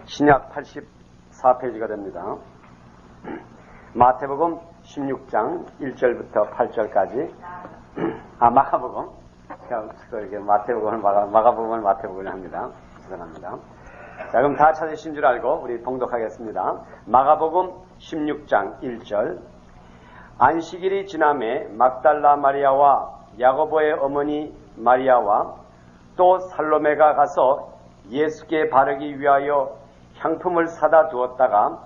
신약 84페이지가 됩니다. 마태복음 16장 1절부터 8절까지. 마가복음. 이렇게 마태복음을 마가복음을 마태복음을 합니다. 죄송합니다. 자, 그럼 다 찾으신 줄 알고 우리 봉독하겠습니다. 마가복음 16장 1절. 안식일이 지남에 막달라 마리아와 야고보의 어머니 마리아와 또 살로메가 가서 예수께 바르기 위하여 향품을 사다 두었다가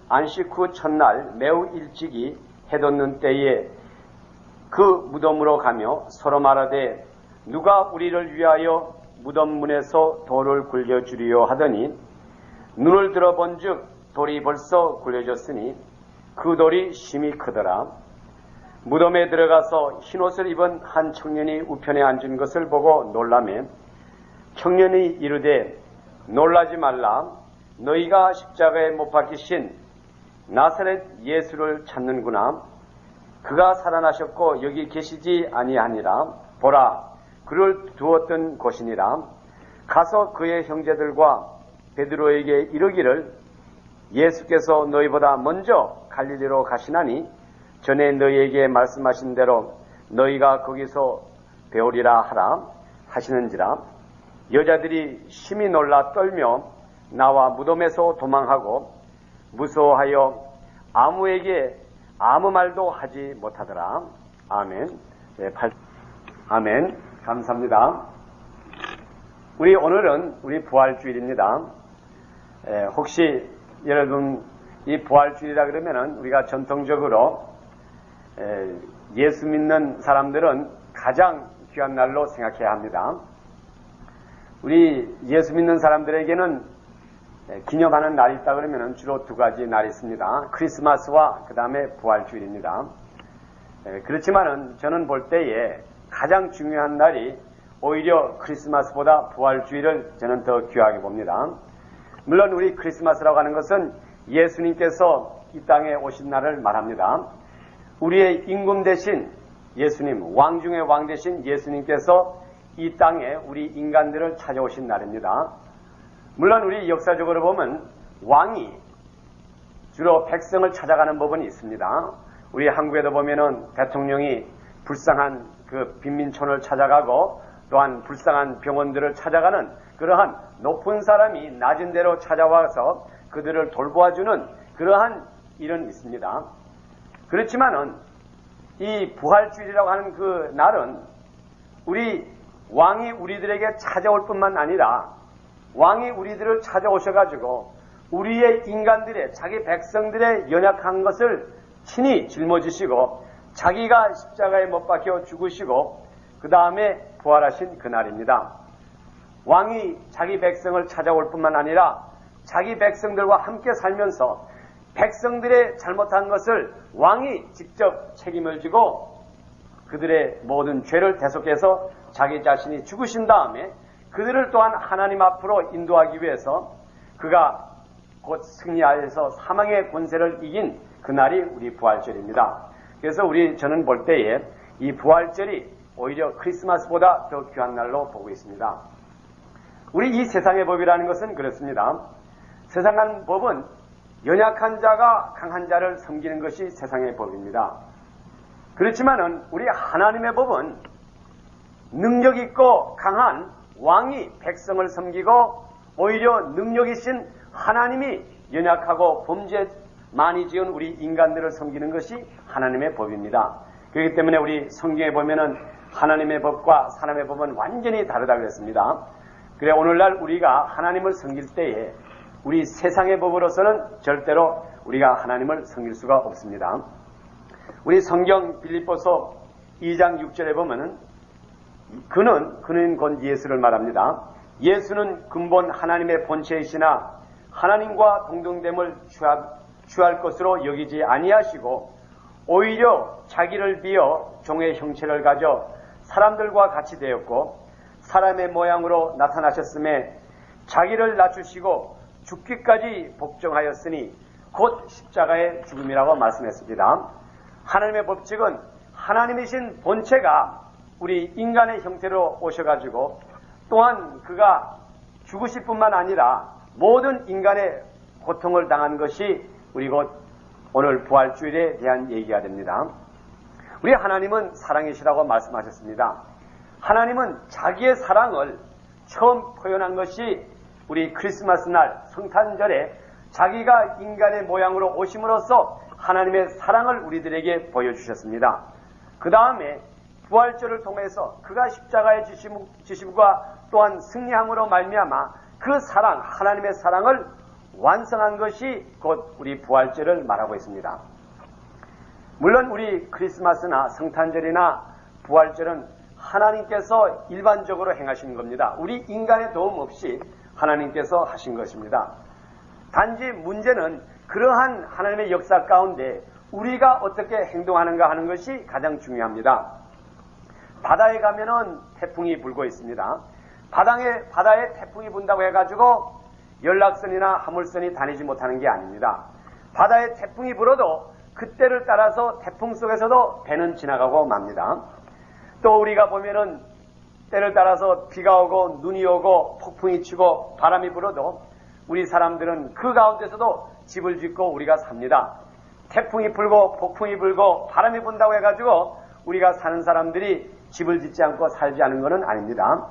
안식 후 첫날 매우 일찍이 해돋는 때에 그 무덤으로 가며 서로 말하되 누가 우리를 위하여 무덤 문에서 돌을 굴려주리요 하더니 눈을 들어본즉 돌이 벌써 굴려졌으니 그 돌이 심히 크더라. 무덤에 들어가서 흰옷을 입은 한 청년이 우편에 앉은 것을 보고 놀라매 청년이 이르되 놀라지 말라. 너희가 십자가에 못 박히신 나사렛 예수를 찾는구나. 그가 살아나셨고 여기 계시지 아니하니라. 보라, 그를 두었던 곳이니라. 가서 그의 형제들과 베드로에게 이르기를 예수께서 너희보다 먼저 갈릴리로 가시나니 전에 너희에게 말씀하신 대로 너희가 거기서 배우리라 하라 하시는지라. 여자들이 심히 놀라 떨며 나와 무덤에서 도망하고 무서워하여 아무에게 아무 말도 하지 못하더라. 아멘. 네, 아멘. 감사합니다. 오늘은 우리 부활주일입니다. 혹시 여러분 이 부활주일이라 그러면은 우리가 전통적으로 예수 믿는 사람들은 가장 귀한 날로 생각해야 합니다. 우리 예수 믿는 사람들에게는 기념하는 날이 있다 그러면 주로 두 가지 날이 있습니다. 크리스마스와 그 다음에 부활주일입니다. 그렇지만은 저는 볼 때에 가장 중요한 날이 오히려 크리스마스보다 부활주일을 저는 더 귀하게 봅니다. 물론 우리 크리스마스라고 하는 것은 예수님께서 이 땅에 오신 날을 말합니다. 우리의 임금 대신 예수님, 왕 중의 왕 대신 예수님께서 이 땅에 우리 인간들을 찾아오신 날입니다. 물론 우리 역사적으로 보면 왕이 주로 백성을 찾아가는 법은 있습니다. 우리 한국에도 보면은 대통령이 불쌍한 그 빈민촌을 찾아가고 또한 불쌍한 병원들을 찾아가는 그러한 높은 사람이 낮은 데로 찾아와서 그들을 돌보아주는 그러한 일은 있습니다. 그렇지만은 이 부활주일이라고 하는 그 날은 우리 왕이 우리들에게 찾아올 뿐만 아니라 왕이 우리들을 찾아오셔가지고 우리의 인간들의 자기 백성들의 연약한 것을 친히 짊어지시고 자기가 십자가에 못 박혀 죽으시고 그 다음에 부활하신 그날입니다. 왕이 자기 백성을 찾아올 뿐만 아니라 자기 백성들과 함께 살면서 백성들의 잘못한 것을 왕이 직접 책임을 지고 그들의 모든 죄를 대속해서 자기 자신이 죽으신 다음에 그들을 또한 하나님 앞으로 인도하기 위해서 그가 곧 승리하여서 사망의 권세를 이긴 그날이 우리 부활절입니다. 그래서 저는 볼 때에 이 부활절이 오히려 크리스마스보다 더 귀한 날로 보고 있습니다. 우리 이 세상의 법이라는 것은 그렇습니다. 세상의 법은 연약한 자가 강한 자를 섬기는 것이 세상의 법입니다. 그렇지만은 우리 하나님의 법은 능력 있고 강한 왕이 백성을 섬기고 오히려 능력이신 하나님이 연약하고 범죄 많이 지은 우리 인간들을 섬기는 것이 하나님의 법입니다. 그렇기 때문에 우리 성경에 보면은 하나님의 법과 사람의 법은 완전히 다르다고 했습니다. 그래 오늘날 우리가 하나님을 섬길 때에 우리 세상의 법으로서는 절대로 우리가 하나님을 섬길 수가 없습니다. 우리 성경 빌립보서 2장 6절에 보면은 그는 곧 예수를 말합니다. 예수는 근본 하나님의 본체이시나 하나님과 동등됨을 취할 것으로 여기지 아니하시고 오히려 자기를 비어 종의 형체를 가져 사람들과 같이 되었고 사람의 모양으로 나타나셨음에 자기를 낮추시고 죽기까지 복종하였으니 곧 십자가의 죽음이라고 말씀했습니다. 하나님의 법칙은 하나님이신 본체가 우리 인간의 형태로 오셔가지고 또한 그가 죽으실 뿐만 아니라 모든 인간의 고통을 당한 것이 우리 곧 오늘 부활주일에 대한 얘기가 됩니다. 우리 하나님은 사랑이시라고 말씀하셨습니다. 하나님은 자기의 사랑을 처음 표현한 것이 우리 크리스마스 날 성탄절에 자기가 인간의 모양으로 오심으로써 하나님의 사랑을 우리들에게 보여주셨습니다. 그 다음에 부활절을 통해서 그가 십자가의 지심과 또한 승리함으로 말미암아 그 사랑, 하나님의 사랑을 완성한 것이 곧 우리 부활절을 말하고 있습니다. 물론 우리 크리스마스나 성탄절이나 부활절은 하나님께서 일반적으로 행하신 겁니다. 우리 인간의 도움 없이 하나님께서 하신 것입니다. 단지 문제는 그러한 하나님의 역사 가운데 우리가 어떻게 행동하는가 하는 것이 가장 중요합니다. 바다에 가면은 태풍이 불고 있습니다. 바다에 태풍이 분다고 해가지고 연락선이나 화물선이 다니지 못하는 게 아닙니다. 바다에 태풍이 불어도 그때를 따라서 태풍 속에서도 배는 지나가고 맙니다. 또 우리가 보면은 때를 따라서 비가 오고 눈이 오고 폭풍이 치고 바람이 불어도 우리 사람들은 그 가운데서도 집을 짓고 우리가 삽니다. 태풍이 불고 폭풍이 불고 바람이 분다고 해가지고 우리가 사는 사람들이 집을 짓지 않고 살지 않은 것은 아닙니다.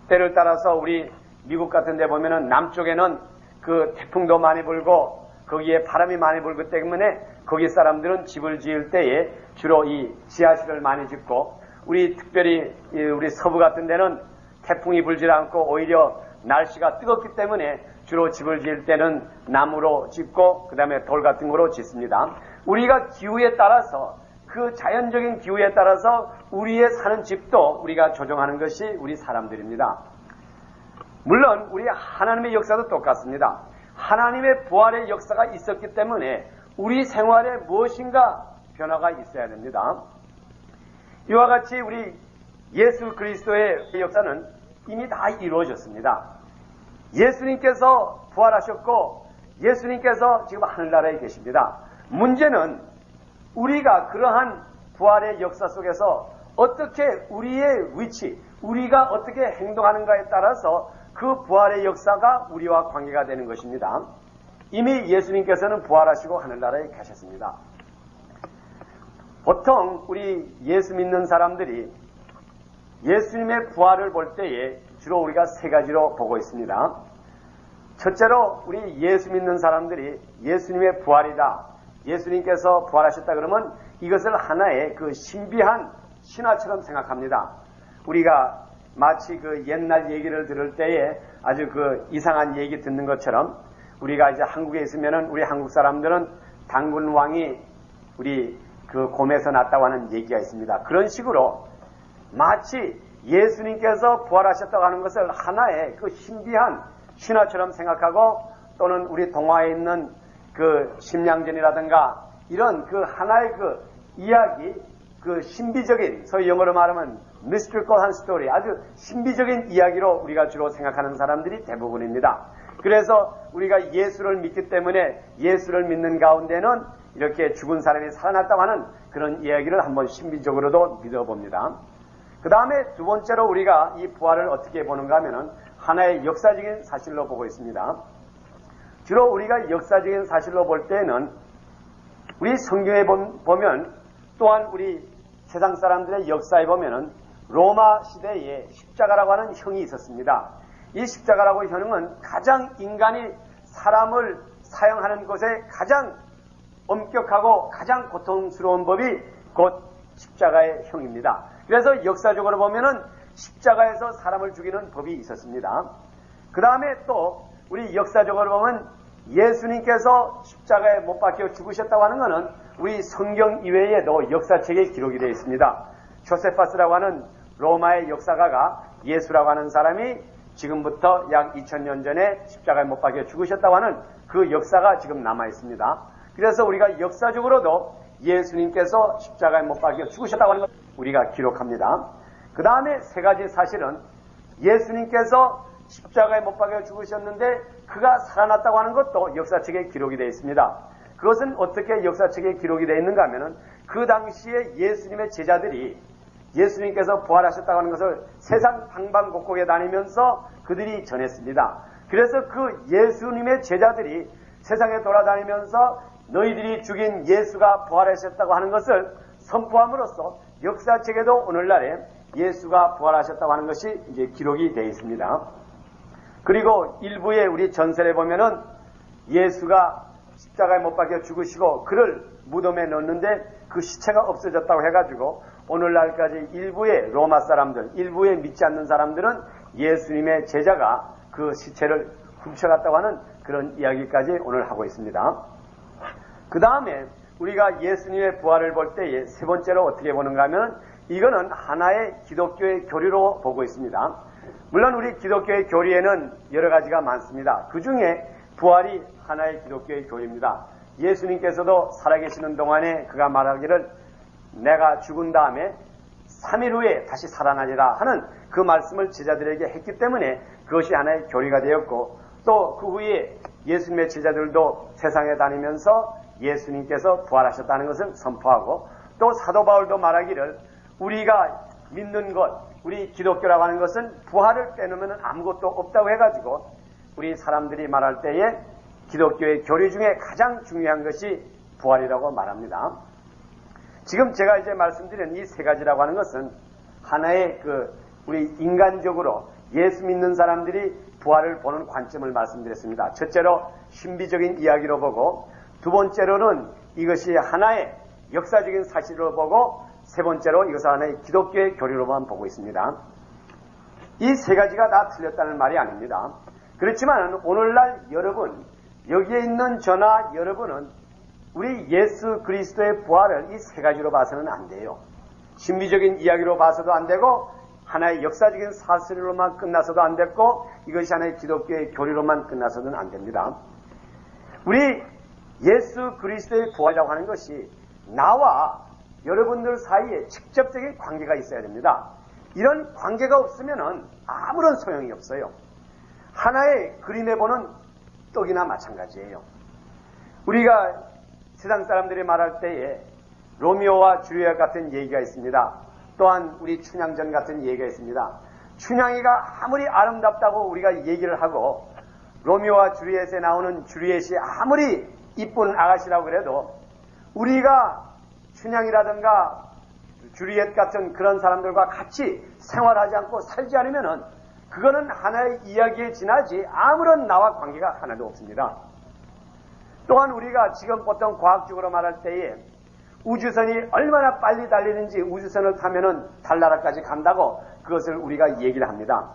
때를 따라서 우리 미국 같은 데 보면은 남쪽에는 그 태풍도 많이 불고 거기에 바람이 많이 불기 때문에 거기 사람들은 집을 지을 때에 주로 이 지하실을 많이 짓고 우리 특별히 우리 서부 같은 데는 태풍이 불지 않고 오히려 날씨가 뜨겁기 때문에 주로 집을 지을 때는 나무로 짓고 그 다음에 돌 같은 거로 짓습니다. 우리가 기후에 따라서 그 자연적인 기후에 따라서 우리의 사는 집도 우리가 조정하는 것이 우리 사람들입니다. 물론 우리 하나님의 역사도 똑같습니다. 하나님의 부활의 역사가 있었기 때문에 우리 생활에 무엇인가 변화가 있어야 됩니다. 이와 같이 우리 예수 그리스도의 역사는 이미 다 이루어졌습니다. 예수님께서 부활하셨고 예수님께서 지금 하늘나라에 계십니다. 문제는 우리가 그러한 부활의 역사 속에서 어떻게 우리의 위치, 우리가 어떻게 행동하는가에 따라서 그 부활의 역사가 우리와 관계가 되는 것입니다. 이미 예수님께서는 부활하시고 하늘나라에 계셨습니다. 보통 우리 예수 믿는 사람들이 예수님의 부활을 볼 때에 주로 우리가 세 가지로 보고 있습니다. 첫째로 우리 예수 믿는 사람들이 예수님의 부활이다, 예수님께서 부활하셨다 그러면 이것을 하나의 그 신비한 신화처럼 생각합니다. 우리가 마치 그 옛날 얘기를 들을 때에 아주 그 이상한 얘기 듣는 것처럼 우리가 이제 한국에 있으면은 우리 한국 사람들은 당군왕이 우리 그 곰에서 났다고 하는 얘기가 있습니다. 그런 식으로 마치 예수님께서 부활하셨다고 하는 것을 하나의 그 신비한 신화처럼 생각하고 또는 우리 동화에 있는 그 심양전이라든가 이런 그 하나의 그 이야기, 그 신비적인, 소위 영어로 말하면 mystical한 스토리, 아주 신비적인 이야기로 우리가 주로 생각하는 사람들이 대부분입니다. 그래서 우리가 예수를 믿기 때문에 예수를 믿는 가운데는 이렇게 죽은 사람이 살아났다고 하는 그런 이야기를 한번 신비적으로도 믿어봅니다. 그 다음에 두 번째로 우리가 이 부활을 어떻게 보는가 하면은 하나의 역사적인 사실로 보고 있습니다. 주로 우리가 역사적인 사실로 볼 때는 우리 성경에 보면 또한 우리 세상 사람들의 역사에 보면은 로마 시대에 십자가라고 하는 형이 있었습니다. 이 십자가라고 하는 형은 가장 인간이 사람을 사형하는 것에 가장 엄격하고 가장 고통스러운 법이 곧 십자가의 형입니다. 그래서 역사적으로 보면은 십자가에서 사람을 죽이는 법이 있었습니다. 그 다음에 또 우리 역사적으로 보면 예수님께서 십자가에 못 박혀 죽으셨다고 하는 것은 우리 성경 이외에도 역사책에 기록이 되어 있습니다. 조세파스라고 하는 로마의 역사가가 예수라고 하는 사람이 지금부터 약 2000년 전에 십자가에 못 박혀 죽으셨다고 하는 그 역사가 지금 남아 있습니다. 그래서 우리가 역사적으로도 예수님께서 십자가에 못 박혀 죽으셨다고 하는 것 우리가 기록합니다. 그 다음에 세 가지 사실은 예수님께서 십자가에 못 박혀 죽으셨는데 그가 살아났다고 하는 것도 역사책에 기록이 되어 있습니다. 그것은 어떻게 역사책에 기록이 되어 있는가 하면은 그 당시에 예수님의 제자들이 예수님께서 부활하셨다고 하는 것을 세상 방방곡곡에 다니면서 그들이 전했습니다. 그래서 그 예수님의 제자들이 세상에 돌아다니면서 너희들이 죽인 예수가 부활하셨다고 하는 것을 선포함으로써 역사책에도 오늘날에 예수가 부활하셨다고 하는 것이 이제 기록이 되어 있습니다. 그리고 일부의 우리 전설에 보면은 예수가 십자가에 못 박혀 죽으시고 그를 무덤에 넣었는데 그 시체가 없어졌다고 해가지고 오늘날까지 일부의 로마 사람들, 일부의 믿지 않는 사람들은 예수님의 제자가 그 시체를 훔쳐갔다고 하는 그런 이야기까지 오늘 하고 있습니다. 그 다음에 우리가 예수님의 부활을 볼 때에 세 번째로 어떻게 보는가 하면 이거는 하나의 기독교의 교리로 보고 있습니다. 물론 우리 기독교의 교리에는 여러 가지가 많습니다. 그 중에 부활이 하나의 기독교의 교리입니다. 예수님께서도 살아계시는 동안에 그가 말하기를 내가 죽은 다음에 3일 후에 다시 살아나리라 하는 그 말씀을 제자들에게 했기 때문에 그것이 하나의 교리가 되었고 또 그 후에 예수님의 제자들도 세상에 다니면서 예수님께서 부활하셨다는 것을 선포하고 또 사도 바울도 말하기를 우리가 믿는 것, 우리 기독교라고 하는 것은 부활을 빼놓으면 아무것도 없다고 해가지고 우리 사람들이 말할 때에 기독교의 교리 중에 가장 중요한 것이 부활이라고 말합니다. 지금 제가 이제 말씀드린 이 세 가지라고 하는 것은 하나의 우리 인간적으로 예수 믿는 사람들이 부활을 보는 관점을 말씀드렸습니다. 첫째로 신비적인 이야기로 보고 두 번째로는 이것이 하나의 역사적인 사실로 보고 세 번째로 이것을 하나의 기독교의 교리로만 보고 있습니다. 이 세 가지가 다 틀렸다는 말이 아닙니다. 그렇지만 오늘날 여러분, 여기에 있는 저나 여러분은 우리 예수 그리스도의 부활을 이 세 가지로 봐서는 안 돼요. 신비적인 이야기로 봐서도 안 되고 하나의 역사적인 사실로만 끝나서도 안 됐고 이것이 하나의 기독교의 교리로만 끝나서는 안 됩니다. 우리 예수 그리스도의 부활이라고 하는 것이 나와 여러분들 사이에 직접적인 관계가 있어야 됩니다. 이런 관계가 없으면 아무런 소용이 없어요. 하나의 그림에 보는 떡이나 마찬가지예요. 우리가 세상 사람들이 말할 때에 로미오와 줄리엣 같은 얘기가 있습니다. 또한 우리 춘향전 같은 얘기가 있습니다. 춘향이가 아무리 아름답다고 우리가 얘기를 하고 로미오와 줄리엣에 나오는 줄리엣이 아무리 이쁜 아가씨라고 그래도 우리가 춘향이라든가 줄리엣 같은 그런 사람들과 같이 생활하지 않고 살지 않으면은 그거는 하나의 이야기에 지나지 아무런 나와 관계가 하나도 없습니다. 또한 우리가 지금 보통 과학적으로 말할 때에 우주선이 얼마나 빨리 달리는지 우주선을 타면은 달나라까지 간다고 그것을 우리가 얘기를 합니다.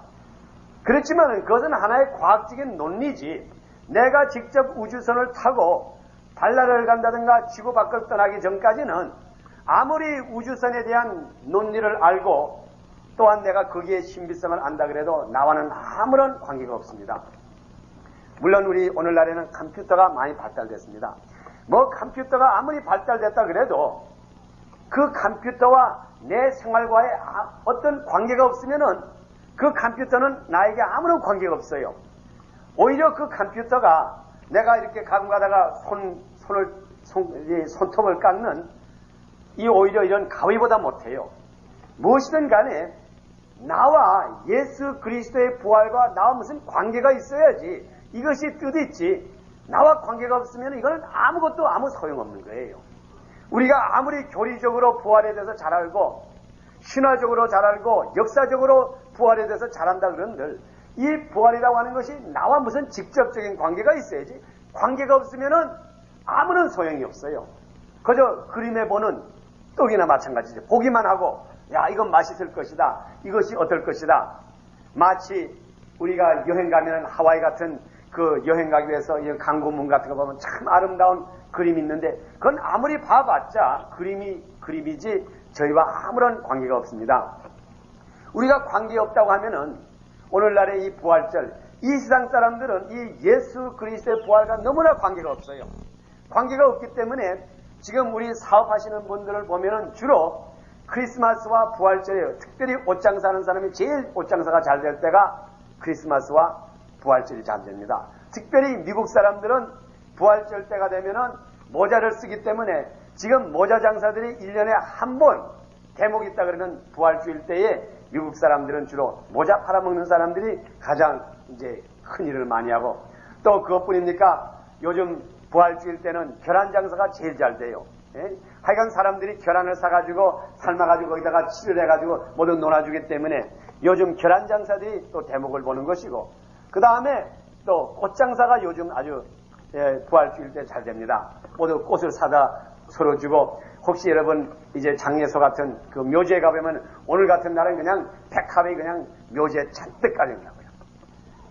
그렇지만 그것은 하나의 과학적인 논리지 내가 직접 우주선을 타고 달나라를 간다든가 지구 밖을 떠나기 전까지는 아무리 우주선에 대한 논리를 알고 또한 내가 거기에 신비성을 안다 그래도 나와는 아무런 관계가 없습니다. 물론 우리 오늘날에는 컴퓨터가 많이 발달됐습니다. 컴퓨터가 아무리 발달됐다 그래도 그 컴퓨터와 내 생활과의 어떤 관계가 없으면은 그 컴퓨터는 나에게 아무런 관계가 없어요. 오히려 그 컴퓨터가 내가 이렇게 가끔 가다가 손톱을 깎는 이 오히려 이런 가위보다 못해요. 무엇이든 간에 나와 예수 그리스도의 부활과 나와 무슨 관계가 있어야지 이것이 뜻있지 나와 관계가 없으면 이거는 아무것도 아무 소용없는 거예요. 우리가 아무리 교리적으로 부활에 대해서 잘 알고 신화적으로 잘 알고 역사적으로 부활에 대해서 잘한다 그런들 이 부활이라고 하는 것이 나와 무슨 직접적인 관계가 있어야지 관계가 없으면은 아무런 소용이 없어요. 그저 그림에 보는 떡이나 마찬가지죠. 보기만 하고 야 이건 맛있을 것이다. 이것이 어떨 것이다. 마치 우리가 여행 가면은 하와이 같은 그 여행 가기 위해서 이 광고문 같은 거 보면 참 아름다운 그림이 있는데 그건 아무리 봐봤자 그림이지 저희와 아무런 관계가 없습니다. 우리가 관계 없다고 하면은 오늘날의 이 부활절 이 세상 사람들은 이 예수 그리스도의 부활과 너무나 관계가 없어요. 관계가 없기 때문에 지금 우리 사업하시는 분들을 보면은 주로 크리스마스와 부활절이에요. 특별히 옷장사하는 사람이 제일 옷장사가 잘 될 때가 크리스마스와 부활절이 잘 됩니다. 특별히 미국 사람들은 부활절 때가 되면은 모자를 쓰기 때문에 지금 모자 장사들이 1년에 한 번 대목이 있다 그러면 부활주일 때에 미국 사람들은 주로 모자 팔아먹는 사람들이 가장 이제 큰일을 많이 하고, 또 그것뿐입니까? 요즘 부활주일 때는 계란 장사가 제일 잘 돼요. 예? 하여간 사람들이 계란을 사가지고 삶아가지고 거기다가 칠을 해가지고 모두 놀아주기 때문에 요즘 계란 장사들이 또 대목을 보는 것이고, 그 다음에 또 꽃장사가 요즘 아주 부활주일 때 잘 됩니다. 모두 꽃을 사다 서로 주고, 혹시 여러분 이제 장례소 같은 그 묘지에 가보면 오늘 같은 날은 그냥 백합이 그냥 묘지에 잔뜩 깔린다고요.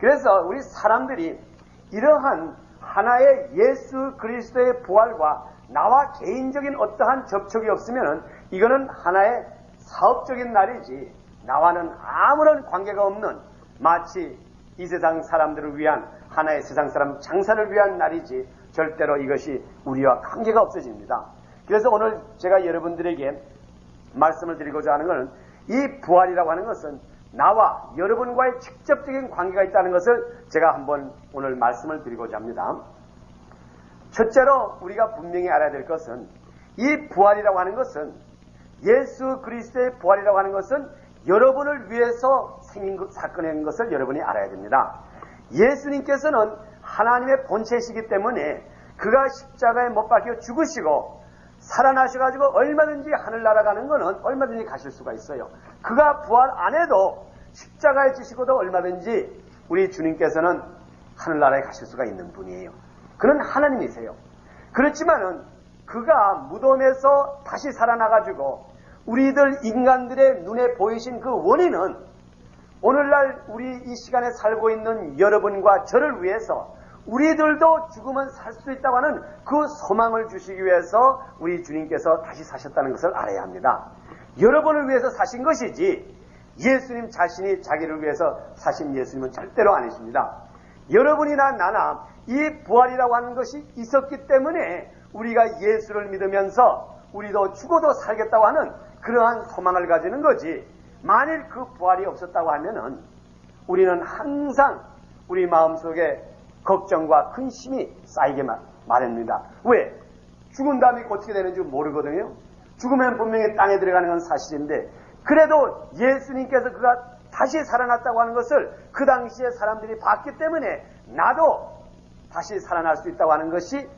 그래서 우리 사람들이 이러한 하나의 예수 그리스도의 부활과 나와 개인적인 어떠한 접촉이 없으면 이거는 하나의 사업적인 날이지 나와는 아무런 관계가 없는, 마치 이 세상 사람들을 위한 하나의 세상 사람 장사를 위한 날이지 절대로 이것이 우리와 관계가 없어집니다. 그래서 오늘 제가 여러분들에게 말씀을 드리고자 하는 것은, 이 부활이라고 하는 것은 나와 여러분과의 직접적인 관계가 있다는 것을 제가 한번 오늘 말씀을 드리고자 합니다. 첫째로 우리가 분명히 알아야 될 것은, 이 부활이라고 하는 것은, 예수 그리스도의 부활이라고 하는 것은 여러분을 위해서 생긴 사건인 것을 여러분이 알아야 됩니다. 예수님께서는 하나님의 본체이시기 때문에 그가 십자가에 못 박혀 죽으시고 살아나셔가지고 얼마든지 하늘나라 가는 것은 얼마든지 가실 수가 있어요. 그가 부활 안 해도 십자가에 지시고도 얼마든지 우리 주님께서는 하늘나라에 가실 수가 있는 분이에요. 그는 하나님이세요. 그렇지만은 그가 무덤에서 다시 살아나가지고 우리들 인간들의 눈에 보이신 그 원인은 오늘날 우리 이 시간에 살고 있는 여러분과 저를 위해서 우리들도 죽으면 살 수 있다고 하는 그 소망을 주시기 위해서 우리 주님께서 다시 사셨다는 것을 알아야 합니다. 여러분을 위해서 사신 것이지 예수님 자신이 자기를 위해서 사신 예수님은 절대로 아니십니다. 여러분이나 나나 이 부활이라고 하는 것이 있었기 때문에 우리가 예수를 믿으면서 우리도 죽어도 살겠다고 하는 그러한 소망을 가지는 거지, 만일 그 부활이 없었다고 하면은 우리는 항상 우리 마음속에 걱정과 근심이 쌓이게 마련입니다. 왜? 죽은 다음에 어떻게 되는지 모르거든요. 죽으면 분명히 땅에 들어가는 건 사실인데, 그래도 예수님께서 그가 다시 살아났다고 하는 것을 그 당시에 사람들이 봤기 때문에 나도 다시 살아날 수 있다고 하는 것이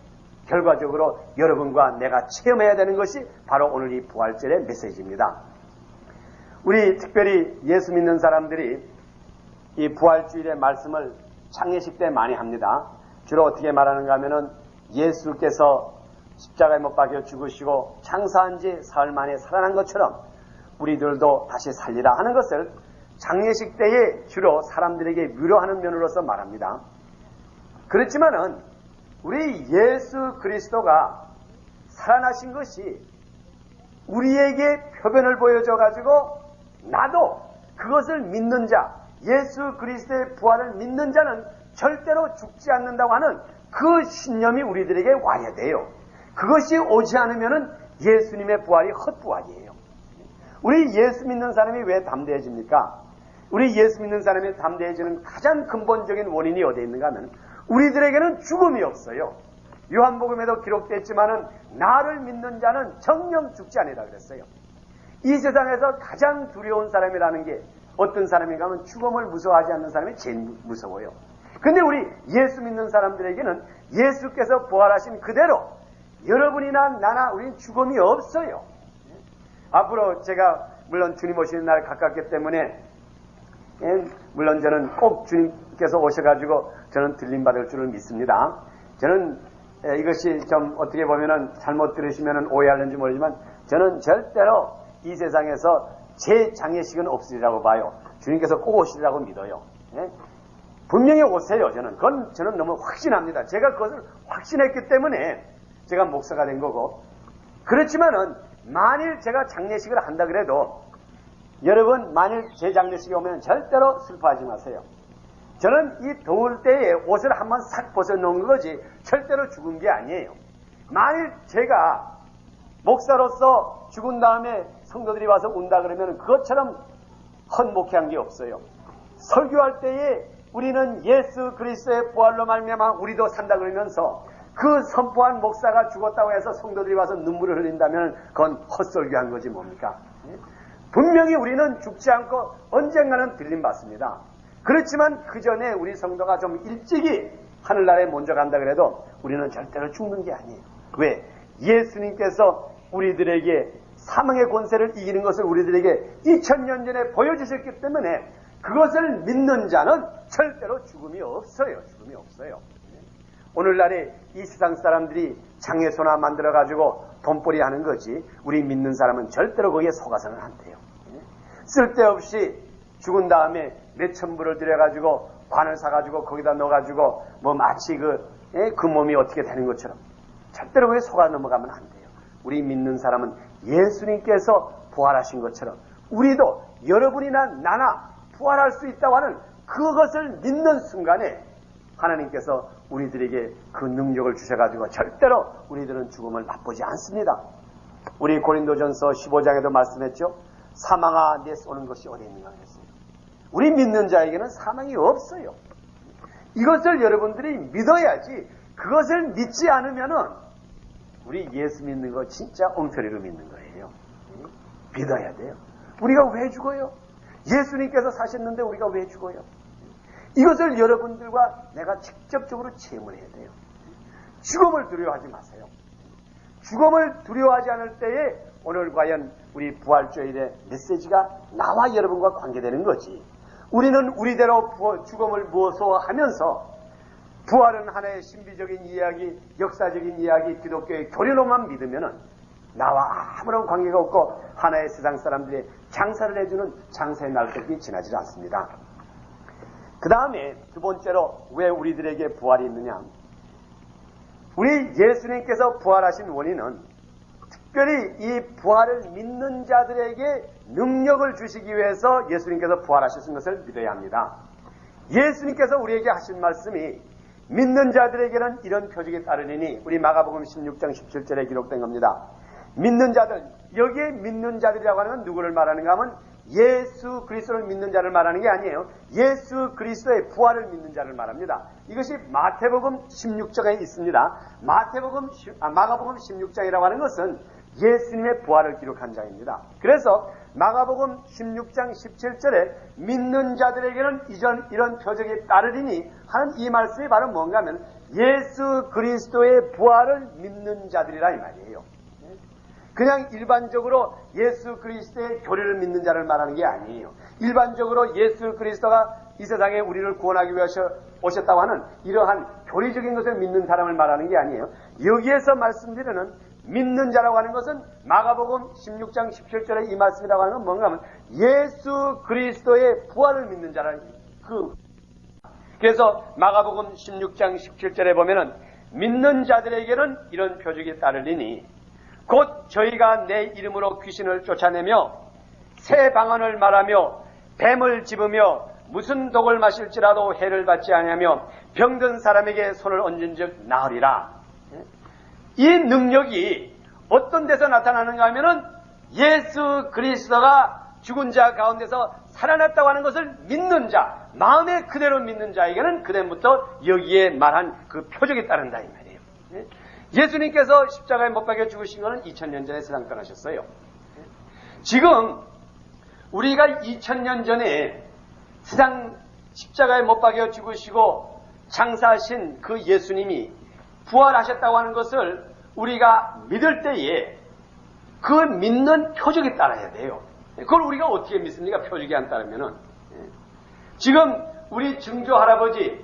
결과적으로 여러분과 내가 체험해야 되는 것이 바로 오늘 이 부활절의 메시지입니다. 우리 특별히 예수 믿는 사람들이 이 부활주일의 말씀을 창례식 때 많이 합니다. 주로 어떻게 말하는가 하면은 예수께서 십자가에 못 박혀 죽으시고 장사한 지 사흘 만에 살아난 것처럼 우리들도 다시 살리라 하는 것을 장례식 때에 주로 사람들에게 위로하는 면으로서 말합니다. 그렇지만은 우리 예수 그리스도가 살아나신 것이 우리에게 표변을 보여줘 가지고 나도 그것을 믿는 자, 예수 그리스도의 부활을 믿는 자는 절대로 죽지 않는다고 하는 그 신념이 우리들에게 와야 돼요. 그것이 오지 않으면은 예수님의 부활이 헛부활이에요. 우리 예수 믿는 사람이 왜 담대해집니까? 우리 예수 믿는 사람이 담대해지는 가장 근본적인 원인이 어디에 있는가 하면 우리들에게는 죽음이 없어요. 요한복음에도 기록됐지만은 나를 믿는 자는 정녕 죽지 아니라 그랬어요. 이 세상에서 가장 두려운 사람이라는 게 어떤 사람인가 하면 죽음을 무서워하지 않는 사람이 제일 무서워요. 근데 우리 예수 믿는 사람들에게는 예수께서 부활하신 그대로 여러분이나 나나 우리는 죽음이 없어요. 앞으로 제가 물론 주님 오시는 날 가깝기 때문에 물론 저는 꼭 주님께서 오셔가지고 저는 들림받을 줄을 믿습니다. 저는 이것이 좀 어떻게 보면은 잘못 들으시면은 오해하는지 모르지만 저는 절대로 이 세상에서 제 장례식은 없으리라고 봐요. 주님께서 꼭 오시리라고 믿어요. 분명히 오세요. 그건 저는 너무 확신합니다. 제가 그것을 확신했기 때문에 제가 목사가 된 거고. 그렇지만은 만일 제가 장례식을 한다 그래도 여러분 만일 제 장례식에 오면 절대로 슬퍼하지 마세요. 저는 이 더울 때에 옷을 한번 싹 벗어놓은 거지 절대로 죽은 게 아니에요. 만일 제가 목사로서 죽은 다음에 성도들이 와서 운다 그러면 그것처럼 헛목회한 게 없어요. 설교할 때에 우리는 예수 그리스도의 부활로 말미암아 우리도 산다 그러면서 그 선포한 목사가 죽었다고 해서 성도들이 와서 눈물을 흘린다면 그건 헛설교한 거지 뭡니까? 분명히 우리는 죽지 않고 언젠가는 들림받습니다. 그렇지만 그 전에 우리 성도가 좀 일찍이 하늘나라에 먼저 간다 그래도 우리는 절대로 죽는 게 아니에요. 왜? 예수님께서 우리들에게 사망의 권세를 이기는 것을 우리들에게 2000년 전에 보여주셨기 때문에 그것을 믿는 자는 절대로 죽음이 없어요. 죽음이 없어요. 오늘날에 이 세상 사람들이 장애소나 만들어가지고 돈벌이 하는 거지 우리 믿는 사람은 절대로 거기에 속아서는 안 돼요. 쓸데없이 죽은 다음에 몇천 불을 들여가지고 관을 사가지고 거기다 넣어가지고 뭐 마치 그 몸이 어떻게 되는 것처럼 절대로 거기에 속아 넘어가면 안 돼요. 우리 믿는 사람은 예수님께서 부활하신 것처럼 우리도 여러분이나 나나 부활할 수 있다고 하는 그것을 믿는 순간에 하나님께서 우리들에게 그 능력을 주셔가지고 절대로 우리들은 죽음을 맛보지 않습니다. 우리 고린도전서 15장에도 말씀했죠. 사망아 내 쏘는 것이 어디 있는가 그랬어요. 우리 믿는 자에게는 사망이 없어요. 이것을 여러분들이 믿어야지. 그것을 믿지 않으면은 우리 예수 믿는 거 진짜 엉터리로 믿는 거예요. 믿어야 돼요. 우리가 왜 죽어요? 예수님께서 사셨는데 우리가 왜 죽어요? 이것을 여러분들과 내가 직접적으로 체험을 해야 돼요. 죽음을 두려워하지 마세요. 죽음을 두려워하지 않을 때에 오늘 과연 우리 부활주일의 메시지가 나와 여러분과 관계되는 거지. 우리는 우리대로 죽음을 무서워하면서 부활은 하나의 신비적인 이야기, 역사적인 이야기, 기독교의 교리로만 믿으면은 나와 아무런 관계가 없고 하나의 세상 사람들이 장사를 해주는 장사의 날것이 지나지 않습니다. 그 다음에 두 번째로 왜 우리들에게 부활이 있느냐. 우리 예수님께서 부활하신 원인은 특별히 이 부활을 믿는 자들에게 능력을 주시기 위해서 예수님께서 부활하셨은 것을 믿어야 합니다. 예수님께서 우리에게 하신 말씀이 믿는 자들에게는 이런 표적이 따르니 우리 마가복음 16장 17절에 기록된 겁니다. 믿는 자들, 여기에 믿는 자들이라고 하는 건 누구를 말하는가 하면 예수 그리스도를 믿는 자를 말하는 게 아니에요. 예수 그리스도의 부활을 믿는 자를 말합니다. 이것이 마태복음 16장에 있습니다. 마가복음 16장이라고 하는 것은 예수님의 부활을 기록한 장입니다. 그래서 마가복음 16장 17절에 믿는 자들에게는 이런 표적이 따르리니 하는 이 말씀이 바로 뭔가 하면 예수 그리스도의 부활을 믿는 자들이라 이 말이에요. 그냥 일반적으로 예수 그리스도의 교리를 믿는 자를 말하는 게 아니에요. 일반적으로 예수 그리스도가 이 세상에 우리를 구원하기 위해서 오셨다고 하는 이러한 교리적인 것을 믿는 사람을 말하는 게 아니에요. 여기에서 말씀드리는 믿는 자라고 하는 것은 마가복음 16장 17절에 이 말씀이라고 하는 건 뭔가 하면 예수 그리스도의 부활을 믿는 자라는 그래서 마가복음 16장 17절에 보면은 믿는 자들에게는 이런 표적이 따르리니 곧 저희가 내 이름으로 귀신을 쫓아내며 새 방언을 말하며 뱀을 집으며 무슨 독을 마실지라도 해를 받지 아니하며 병든 사람에게 손을 얹은 즉 나으리라. 이 능력이 어떤 데서 나타나는가 하면은 예수 그리스도가 죽은 자 가운데서 살아났다고 하는 것을 믿는 자, 마음에 그대로 믿는 자에게는 그다음부터 여기에 말한 그 표적이 따른다 이 말이에요. 예수님께서 십자가에 못 박혀 죽으신 것은 2000년 전에 세상 떠나셨어요. 지금 우리가 2000년 전에 세상 십자가에 못 박혀 죽으시고 장사하신 그 예수님이 부활하셨다고 하는 것을 우리가 믿을 때에 그 믿는 표적이 따라야 돼요. 그걸 우리가 어떻게 믿습니까? 표적이 안 따르면은. 지금 우리 증조 할아버지,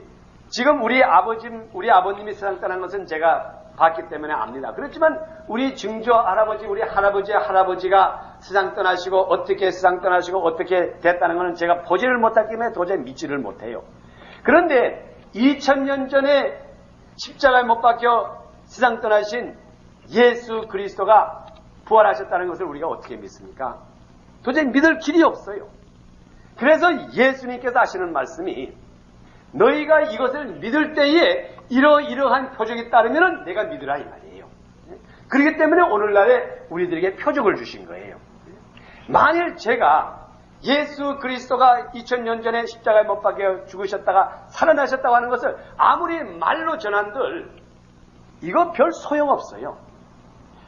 지금 우리 아버님이 세상 떠난 것은 제가 봤기 때문에 압니다. 그렇지만 우리 증조 할아버지, 우리 할아버지의 할아버지가 세상 떠나시고 어떻게 세상 떠나시고 어떻게 됐다는 것은 제가 보지를 못했기 때문에 도저히 믿지를 못해요. 그런데 2000년 전에 십자가에 못 박혀 세상 떠나신 예수 그리스도가 부활하셨다는 것을 우리가 어떻게 믿습니까? 도저히 믿을 길이 없어요. 그래서 예수님께서 하시는 말씀이 너희가 이것을 믿을 때에 이러한 표적이 따르면 내가 믿으라 이 말이에요. 그렇기 때문에 오늘날에 우리들에게 표적을 주신 거예요. 만일 제가 예수 그리스도가 2000년 전에 십자가에 못 박혀 죽으셨다가 살아나셨다고 하는 것을 아무리 말로 전한들 이거 별 소용없어요.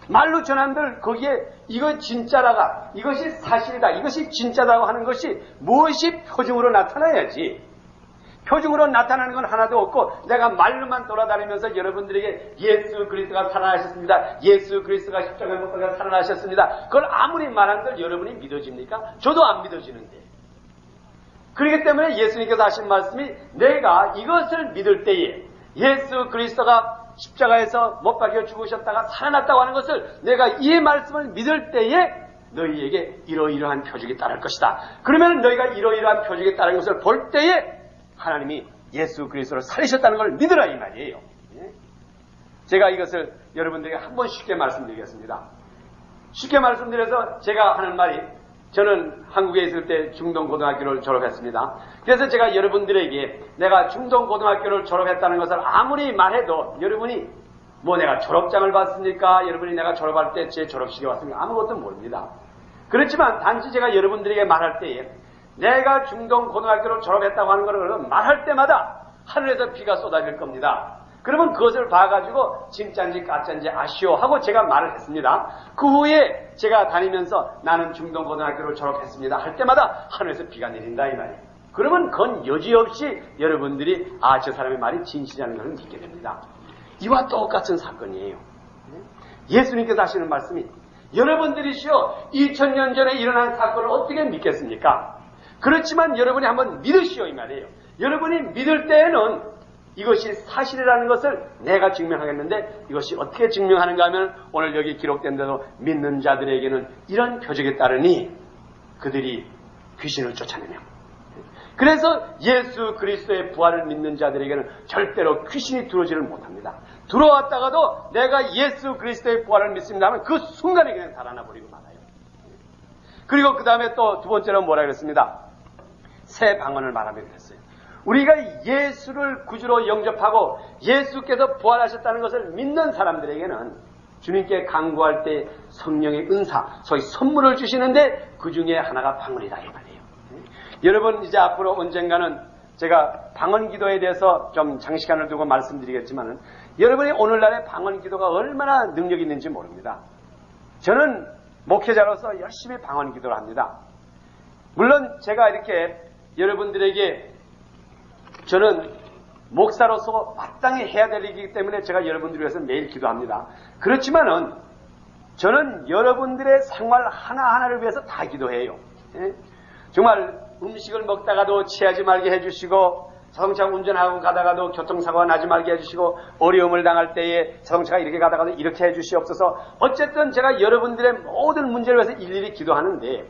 말로 전한들 거기에 이거 진짜라가 이것이 사실이다 이것이 진짜라고 하는 것이 무엇이 표적으로 나타나야지 표징으로 나타나는 건 하나도 없고 내가 말로만 돌아다니면서 여러분들에게 예수 그리스도가 살아나셨습니다. 예수 그리스도가 십자가에 못 박혀 살아나셨습니다. 그걸 아무리 말한들 여러분이 믿어집니까? 저도 안 믿어지는데. 그렇기 때문에 예수님께서 하신 말씀이 내가 이것을 믿을 때에 예수 그리스도가 십자가에서 못 박혀 죽으셨다가 살아났다고 하는 것을 내가 이 말씀을 믿을 때에 너희에게 이러이러한 표적이 따를 것이다. 그러면 너희가 이러이러한 표적이 따른 것을 볼 때에 하나님이 예수 그리스도를 살리셨다는 걸 믿으라 이 말이에요. 제가 이것을 여러분들에게 한번 쉽게 말씀드리겠습니다. 쉽게 말씀드려서 제가 하는 말이 저는 한국에 있을 때 중동고등학교를 졸업했습니다. 그래서 제가 여러분들에게 내가 중동고등학교를 졸업했다는 것을 아무리 말해도 여러분이 뭐 내가 졸업장을 받습니까? 여러분이 내가 졸업할 때 제 졸업식에 왔습니까? 아무것도 모릅니다. 그렇지만 단지 제가 여러분들에게 말할 때에 내가 중동고등학교를 졸업했다고 하는 것을 말할 때마다 하늘에서 비가 쏟아질 겁니다. 그러면 그것을 봐가지고 진짜인지 가짜인지 아시오 하고 제가 말을 했습니다. 그 후에 제가 다니면서 나는 중동고등학교를 졸업했습니다 할 때마다 하늘에서 비가 내린다 이 말이에요. 그러면 그건 여지없이 여러분들이 저 사람의 말이 진실이라는 것을 믿게 됩니다. 이와 똑같은 사건이에요. 예수님께서 하시는 말씀이 여러분들이시여 2000년 전에 일어난 사건을 어떻게 믿겠습니까? 그렇지만 여러분이 한번 믿으시오 이 말이에요. 여러분이 믿을 때에는 이것이 사실이라는 것을 내가 증명하겠는데 이것이 어떻게 증명하는가 하면 오늘 여기 기록된 대로 믿는 자들에게는 이런 표적에 따르니 그들이 귀신을 쫓아내며 그래서 예수 그리스도의 부활을 믿는 자들에게는 절대로 귀신이 들어오지를 못합니다. 들어왔다가도 내가 예수 그리스도의 부활을 믿습니다 하면 그 순간에 그냥 달아나 버리고 말아요. 그리고 그 다음에 또 두 번째로 뭐라 그랬습니다. 새 방언을 말하며 그랬어요. 우리가 예수를 구주로 영접하고 예수께서 부활하셨다는 것을 믿는 사람들에게는 주님께 간구할 때 성령의 은사, 소위 선물을 주시는데 그 중에 하나가 방언이다 이 말이에요. 여러분 이제 앞으로 언젠가는 제가 방언 기도에 대해서 좀 장시간을 두고 말씀드리겠지만은 여러분이 오늘날의 방언 기도가 얼마나 능력이 있는지 모릅니다. 저는 목회자로서 열심히 방언 기도를 합니다. 물론 제가 이렇게 여러분들에게 저는 목사로서 마땅히 해야 될 일이기 때문에 제가 여러분들을 위해서 매일 기도합니다. 그렇지만은 저는 여러분들의 생활 하나하나를 위해서 다 기도해요. 정말 음식을 먹다가도 취하지 말게 해주시고 자동차 운전하고 가다가도 교통사고가 나지 말게 해주시고 어려움을 당할 때에 자동차가 이렇게 가다가도 이렇게 해주시옵소서. 어쨌든 제가 여러분들의 모든 문제를 위해서 일일이 기도하는데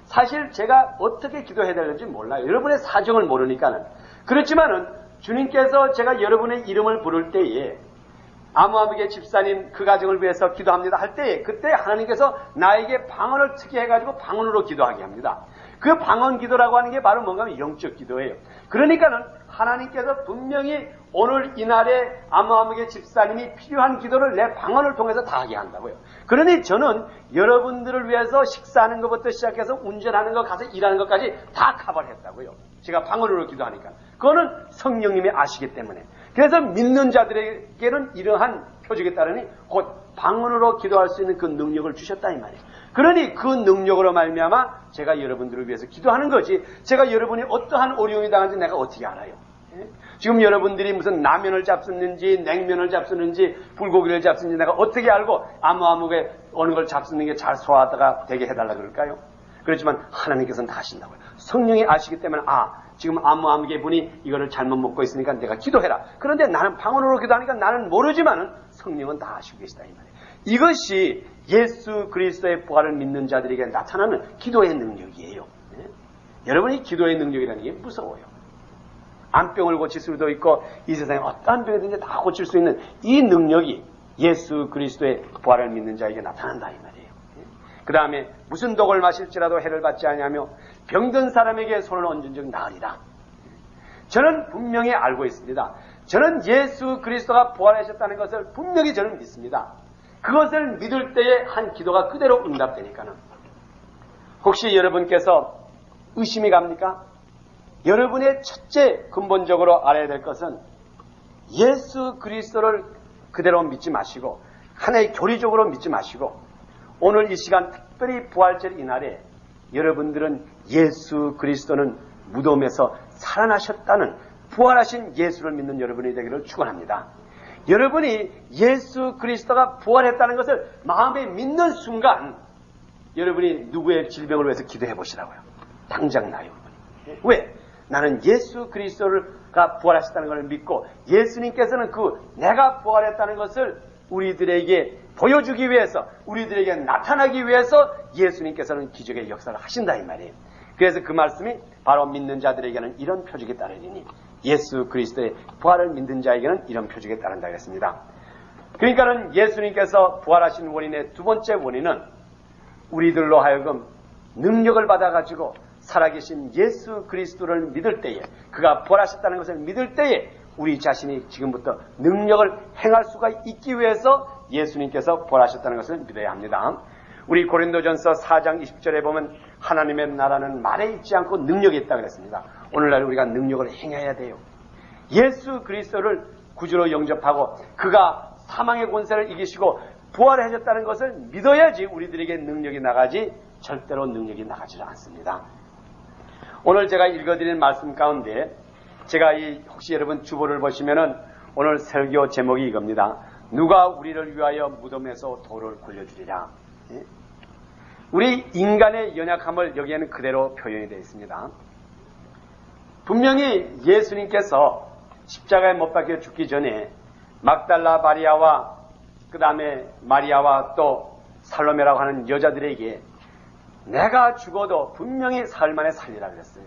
사실 제가 어떻게 기도해야 되는지 몰라요. 여러분의 사정을 모르니까는. 그렇지만은 주님께서 제가 여러분의 이름을 부를 때에 아무아무개 집사님 그 가정을 위해서 기도합니다 할 때에 그때 하나님께서 나에게 방언을 특이해가지고 방언으로 기도하게 합니다. 그 방언 기도라고 하는 게 바로 뭔가 하면 영적 기도예요. 그러니까는 하나님께서 분명히 오늘 이날에 아무아무개 집사님이 필요한 기도를 내 방언을 통해서 다 하게 한다고요. 그러니 저는 여러분들을 위해서 식사하는 것부터 시작해서 운전하는 것 가서 일하는 것까지 다 커버했다고요. 제가 방언으로 기도하니까. 그거는 성령님이 아시기 때문에. 그래서 믿는 자들에게는 이러한 표적에 따르니 곧 방언으로 기도할 수 있는 그 능력을 주셨다 이 말이에요. 그러니 그 능력으로 말미암아 제가 여러분들을 위해서 기도하는 거지 제가 여러분이 어떠한 어려움이 당한지 내가 어떻게 알아요? 지금 여러분들이 무슨 라면을 잡수는지 냉면을 잡수는지 불고기를 잡수는지 내가 어떻게 알고 아무게 어느 걸 잡수는 게 잘 소화하다가 되게 해달라 그럴까요? 그렇지만 하나님께서는 다 하신다고요. 성령이 아시기 때문에 지금 아무게 분이 이거를 잘못 먹고 있으니까 내가 기도해라. 그런데 나는 방언으로 기도하니까 나는 모르지만은 성령은 다 아시고 계시다 이 말이에요. 이것이 예수 그리스도의 부활을 믿는 자들에게 나타나는 기도의 능력이에요. 여러분이 기도의 능력이라는 게 무서워요. 암병을 고칠 수도 있고 이 세상에 어떠한 병이든지 다 고칠 수 있는 이 능력이 예수 그리스도의 부활을 믿는 자에게 나타난다 이 말이에요. 그 다음에 무슨 독을 마실지라도 해를 받지 아니하며 병든 사람에게 손을 얹은 적 나으리라. 저는 분명히 알고 있습니다. 저는 예수 그리스도가 부활하셨다는 것을 분명히 저는 믿습니다. 그것을 믿을 때에 한 기도가 그대로 응답되니까는. 혹시 여러분께서 의심이 갑니까? 여러분의 첫째 근본적으로 알아야 될 것은 예수 그리스도를 그대로 믿지 마시고 하나의 교리적으로 믿지 마시고 오늘 이 시간 특별히 부활절 이날에 여러분들은 예수 그리스도는 무덤에서 살아나셨다는 부활하신 예수를 믿는 여러분이 되기를 축원합니다. 여러분이 예수 그리스도가 부활했다는 것을 마음에 믿는 순간 여러분이 누구의 질병을 위해서 기도해 보시라고요. 당장 나요. 왜? 나는 예수 그리스도가 부활하셨다는 것을 믿고 예수님께서는 내가 부활했다는 것을 우리들에게 보여주기 위해서, 우리들에게 나타나기 위해서 예수님께서는 기적의 역사를 하신다 이 말이에요. 그래서 그 말씀이 바로 믿는 자들에게는 이런 표적이 따르리니, 예수 그리스도의 부활을 믿는 자에게는 이런 표적이 따른다 그랬습니다. 그러니까는 예수님께서 부활하신 원인의 두 번째 원인은 우리들로 하여금 능력을 받아가지고 살아계신 예수 그리스도를 믿을 때에, 그가 부활하셨다는 것을 믿을 때에 우리 자신이 지금부터 능력을 행할 수가 있기 위해서 예수님께서 부활하셨다는 것을 믿어야 합니다. 우리 고린도전서 4장 20절에 보면 하나님의 나라는 말에 있지 않고 능력이 있다 그랬습니다. 오늘날 우리가 능력을 행해야 돼요. 예수 그리스도를 구주로 영접하고 그가 사망의 권세를 이기시고 부활하셨다는 것을 믿어야지 우리들에게 능력이 나가지, 절대로 능력이 나가지 않습니다. 오늘 제가 읽어드린 말씀 가운데 제가 혹시 여러분 주보를 보시면은 오늘 설교 제목이 이겁니다. 누가 우리를 위하여 무덤에서 돌을 굴려주리라. 우리 인간의 연약함을 여기에는 그대로 표현이 되어 있습니다. 분명히 예수님께서 십자가에 못 박혀 죽기 전에 막달라 마리아와 그 다음에 마리아와 또 살로메라고 하는 여자들에게 내가 죽어도 분명히 사흘 만에 살리라 그랬어요.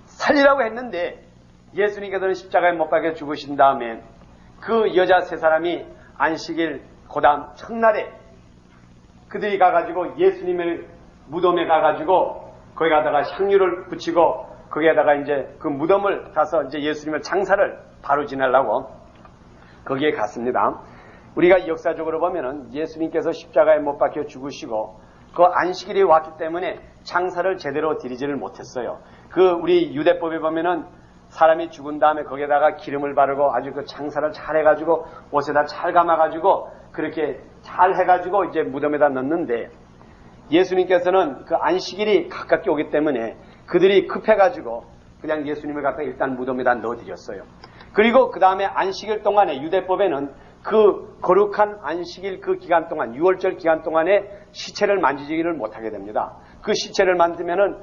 살리라고 했는데 예수님께서는 십자가에 못 박혀 죽으신 다음에 그 여자 세 사람이 안식일 고담 첫날에 그들이 가가지고 예수님의 무덤에 가가지고 거기 가다가 향유를 붙이고 거기에다가 이제 그 무덤을 가서 이제 예수님의 장사를 바로 지내려고 거기에 갔습니다. 우리가 역사적으로 보면은 예수님께서 십자가에 못 박혀 죽으시고 그 안식일이 왔기 때문에 장사를 제대로 드리지를 못했어요. 우리 유대법에 보면은 사람이 죽은 다음에 거기에다가 기름을 바르고 아주 그 장사를 잘 해가지고 옷에다 잘 감아가지고 그렇게 잘 해가지고 이제 무덤에다 넣는데 예수님께서는 그 안식일이 가깝게 오기 때문에 그들이 급해가지고 그냥 예수님을 갖다 일단 무덤에다 넣어드렸어요. 그리고 그 다음에 안식일 동안에 유대법에는 그 거룩한 안식일 그 기간 동안 6월절 기간 동안에 시체를 만지지를 못하게 됩니다. 그 시체를 만지면은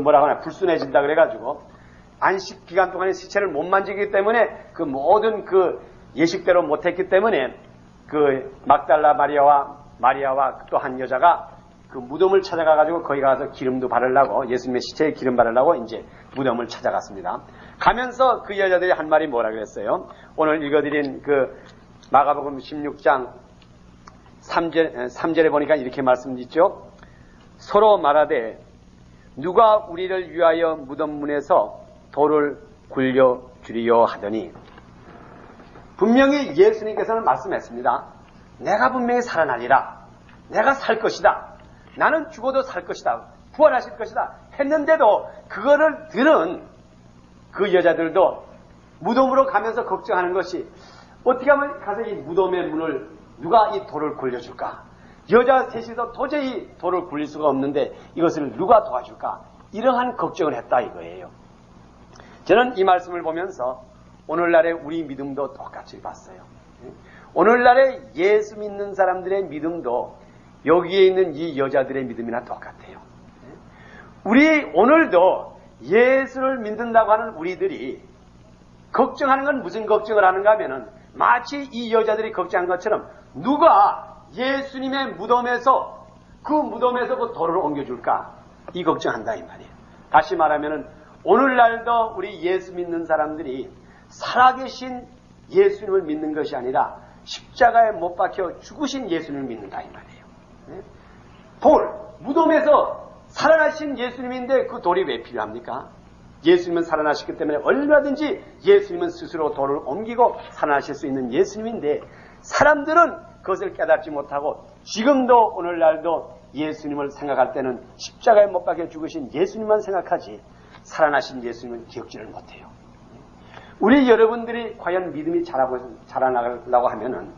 뭐라고 하나 불순해진다 그래가지고 안식 기간 동안에 시체를 못 만지기 때문에 그 모든 그 예식대로 못했기 때문에 그 막달라 마리아와 또 한 여자가 그 무덤을 찾아가가지고 거기 가서 기름도 바르려고 예수님의 시체에 기름 바르려고 이제 무덤을 찾아갔습니다. 가면서 그 여자들이 한 말이 뭐라 그랬어요? 오늘 읽어드린 그 마가복음 16장 3절에 보니까 이렇게 말씀드렸죠. 서로 말하되 누가 우리를 위하여 무덤 문에서 돌을 굴려주리요 하더니 분명히 예수님께서는 말씀했습니다. 내가 분명히 살아나리라. 내가 살 것이다. 나는 죽어도 살 것이다. 부활하실 것이다. 했는데도 그거를 들은 그 여자들도 무덤으로 가면서 걱정하는 것이 어떻게 하면 가서 이 무덤의 문을 누가 이 돌을 굴려줄까? 여자 셋이서 도저히 돌을 굴릴 수가 없는데 이것을 누가 도와줄까? 이러한 걱정을 했다 이거예요. 저는 이 말씀을 보면서 오늘날의 우리 믿음도 똑같이 봤어요. 오늘날의 예수 믿는 사람들의 믿음도 여기에 있는 이 여자들의 믿음이나 똑같아요. 우리 오늘도 예수를 믿는다고 하는 우리들이 걱정하는 건 무슨 걱정을 하는가 하면은 마치 이 여자들이 걱정한 것처럼 누가 예수님의 무덤에서 그 돌을 옮겨줄까? 이 걱정한다 이 말이에요. 다시 말하면은 오늘날도 우리 예수 믿는 사람들이 살아계신 예수님을 믿는 것이 아니라 십자가에 못 박혀 죽으신 예수님을 믿는다 이 말이에요. 무덤에서 살아나신 예수님인데 그 돌이 왜 필요합니까? 예수님은 살아나셨기 때문에 얼마든지 예수님은 스스로 돌을 옮기고 살아나실 수 있는 예수님인데 사람들은 그것을 깨닫지 못하고 지금도 오늘날도 예수님을 생각할 때는 십자가에 못 박혀 죽으신 예수님만 생각하지 살아나신 예수님은 기억지를 못해요. 우리 여러분들이 과연 믿음이 자라나가려고 하면은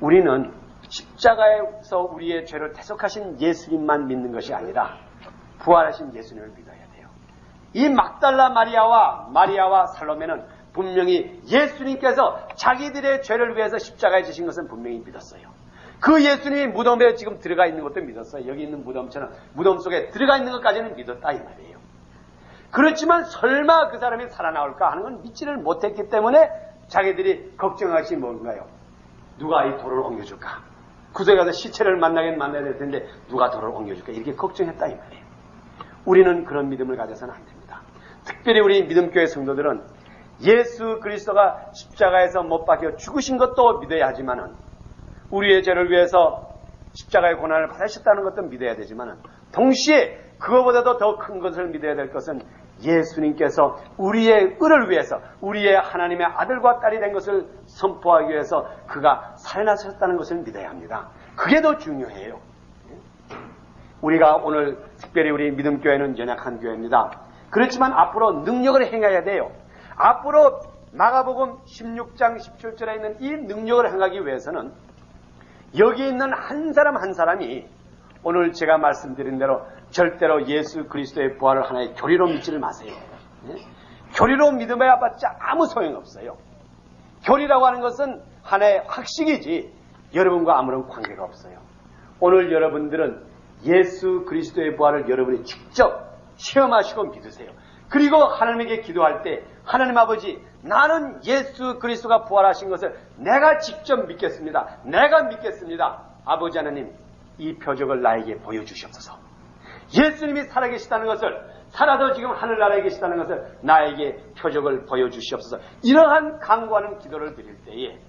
우리는 십자가에서 우리의 죄를 대속하신 예수님만 믿는 것이 아니라 부활하신 예수님을 믿어야 돼요. 이 막달라 마리아와 살로메는 분명히 예수님께서 자기들의 죄를 위해서 십자가에 지신 것은 분명히 믿었어요. 그 예수님이 무덤에 지금 들어가 있는 것도 믿었어요. 여기 있는 무덤처럼 무덤 속에 들어가 있는 것까지는 믿었다 이 말이에요. 그렇지만 설마 그 사람이 살아나올까 하는 건 믿지를 못했기 때문에 자기들이 걱정한 것이 뭔가요? 누가 이 돌을 옮겨줄까? 구석에 가서 시체를 만나야 될 텐데 누가 돌을 옮겨줄까? 이렇게 걱정했다 이 말이에요. 우리는 그런 믿음을 가져서는 안 됩니다. 특별히 우리 믿음교회 성도들은 예수 그리스도가 십자가에서 못 박혀 죽으신 것도 믿어야 하지만은 우리의 죄를 위해서 십자가의 고난을 받으셨다는 것도 믿어야 되지만은 동시에 그거보다도 더 큰 것을 믿어야 될 것은 예수님께서 우리의 의를 위해서 우리의 하나님의 아들과 딸이 된 것을 선포하기 위해서 그가 살아나셨다는 것을 믿어야 합니다. 그게 더 중요해요. 우리가 오늘 특별히 우리 믿음교회는 연약한 교회입니다. 그렇지만 앞으로 능력을 행해야 돼요. 앞으로 마가복음 16장 17절에 있는 이 능력을 행하기 위해서는 여기 있는 한 사람 한 사람이 오늘 제가 말씀드린 대로 절대로 예수 그리스도의 부활을 하나의 교리로 믿지를 마세요. 교리로 믿음에 봤자 아무 소용없어요. 교리라고 하는 것은 하나의 학식이지 여러분과 아무런 관계가 없어요. 오늘 여러분들은 예수 그리스도의 부활을 여러분이 직접 체험하시고 믿으세요. 그리고 하나님에게 기도할 때 하나님 아버지, 나는 예수 그리스도가 부활하신 것을 내가 직접 믿겠습니다. 내가 믿겠습니다. 아버지 하나님, 이 표적을 나에게 보여주시옵소서. 예수님이 살아계시다는 것을, 살아도 지금 하늘나라에 계시다는 것을 나에게 표적을 보여주시옵소서. 이러한 간구하는 기도를 드릴 때에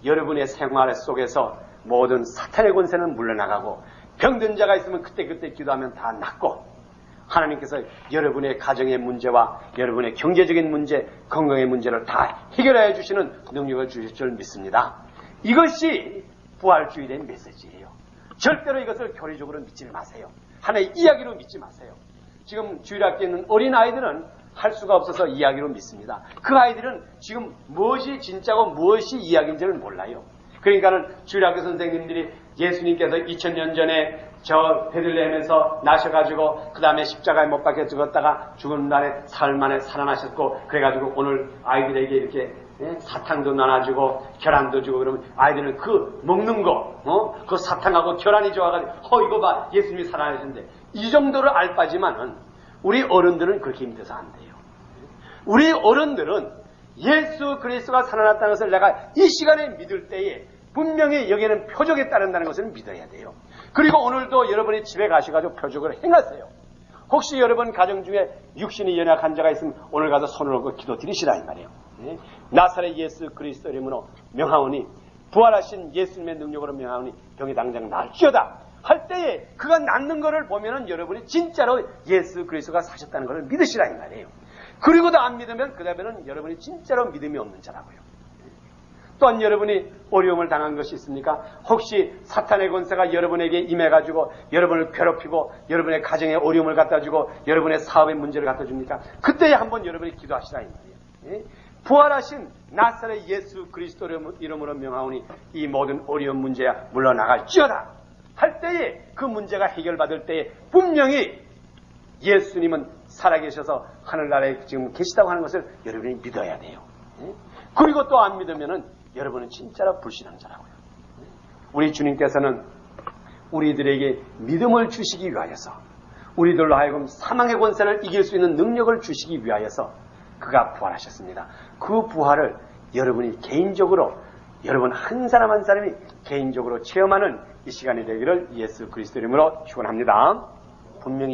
여러분의 생활 속에서 모든 사탄의 권세는 물러나가고 병든 자가 있으면 그때그때 기도하면 다 낫고 하나님께서 여러분의 가정의 문제와 여러분의 경제적인 문제, 건강의 문제를 다 해결해 주시는 능력을 주실 줄 믿습니다. 이것이 부활주일의 메시지예요. 절대로 이것을 교리적으로 믿지를 마세요. 하나의 이야기로 믿지 마세요. 지금 주일학교에 있는 어린 아이들은 할 수가 없어서 이야기로 믿습니다. 그 아이들은 지금 무엇이 진짜고 무엇이 이야기인지를 몰라요. 그러니까는 주일학교 선생님들이 예수님께서 2000년 전에 저 베들레헴에서 나셔가지고 그 다음에 십자가에 못 박혀 죽었다가 죽은 날에 사흘 만에 살아나셨고 그래가지고 오늘 아이들에게 이렇게 사탕도 나눠주고 계란도 주고 그러면 아이들은 그 먹는 거, 그 사탕하고 계란이 좋아가지고 이거 봐 예수님이 살아나셨는데 이 정도를 알 바지만은 우리 어른들은 그렇게 힘들어서 안 돼요. 우리 어른들은 예수 그리스도가 살아났다는 것을 내가 이 시간에 믿을 때에 분명히 여기에는 표적에 따른다는 것을 믿어야 돼요. 그리고 오늘도 여러분이 집에 가셔가지고 표적을 행하세요. 혹시 여러분 가정 중에 육신이 연약한 자가 있으면 오늘 가서 손을 얹고 기도 드리시라 이 말이에요. 나사렛 예수 그리스도 이름으로 명하오니 부활하신 예수님의 능력으로 명하오니 병이 당장 나을지어다 할 때에 그가 낫는 것을 보면은 여러분이 진짜로 예수 그리스도가 사셨다는 것을 믿으시라 이 말이에요. 그리고도 안 믿으면 그 다음에는 여러분이 진짜로 믿음이 없는 자라고요. 또한 여러분이 어려움을 당한 것이 있습니까? 혹시 사탄의 권세가 여러분에게 임해가지고 여러분을 괴롭히고 여러분의 가정에 어려움을 갖다주고 여러분의 사업의 문제를 갖다줍니까? 그때에 한번 여러분이 기도하시라 이 말이에요. 부활하신 나사렛 예수 그리스도 이름으로 명하오니 이 모든 어려운 문제야 물러나갈지어다 할 때에 그 문제가 해결받을 때에 분명히 예수님은 살아계셔서 하늘나라에 지금 계시다고 하는 것을 여러분이 믿어야 돼요. 그리고 또 안 믿으면은 여러분은 진짜로 불신앙자라고요. 우리 주님께서는 우리들에게 믿음을 주시기 위하여서 우리들로 하여금 사망의 권세를 이길 수 있는 능력을 주시기 위하여서 그가 부활하셨습니다. 그 부활을 여러분이 개인적으로 여러분 한 사람 한 사람이 개인적으로 체험하는 이 시간이 되기를 예수 그리스도 이름으로 축원합니다. 분명히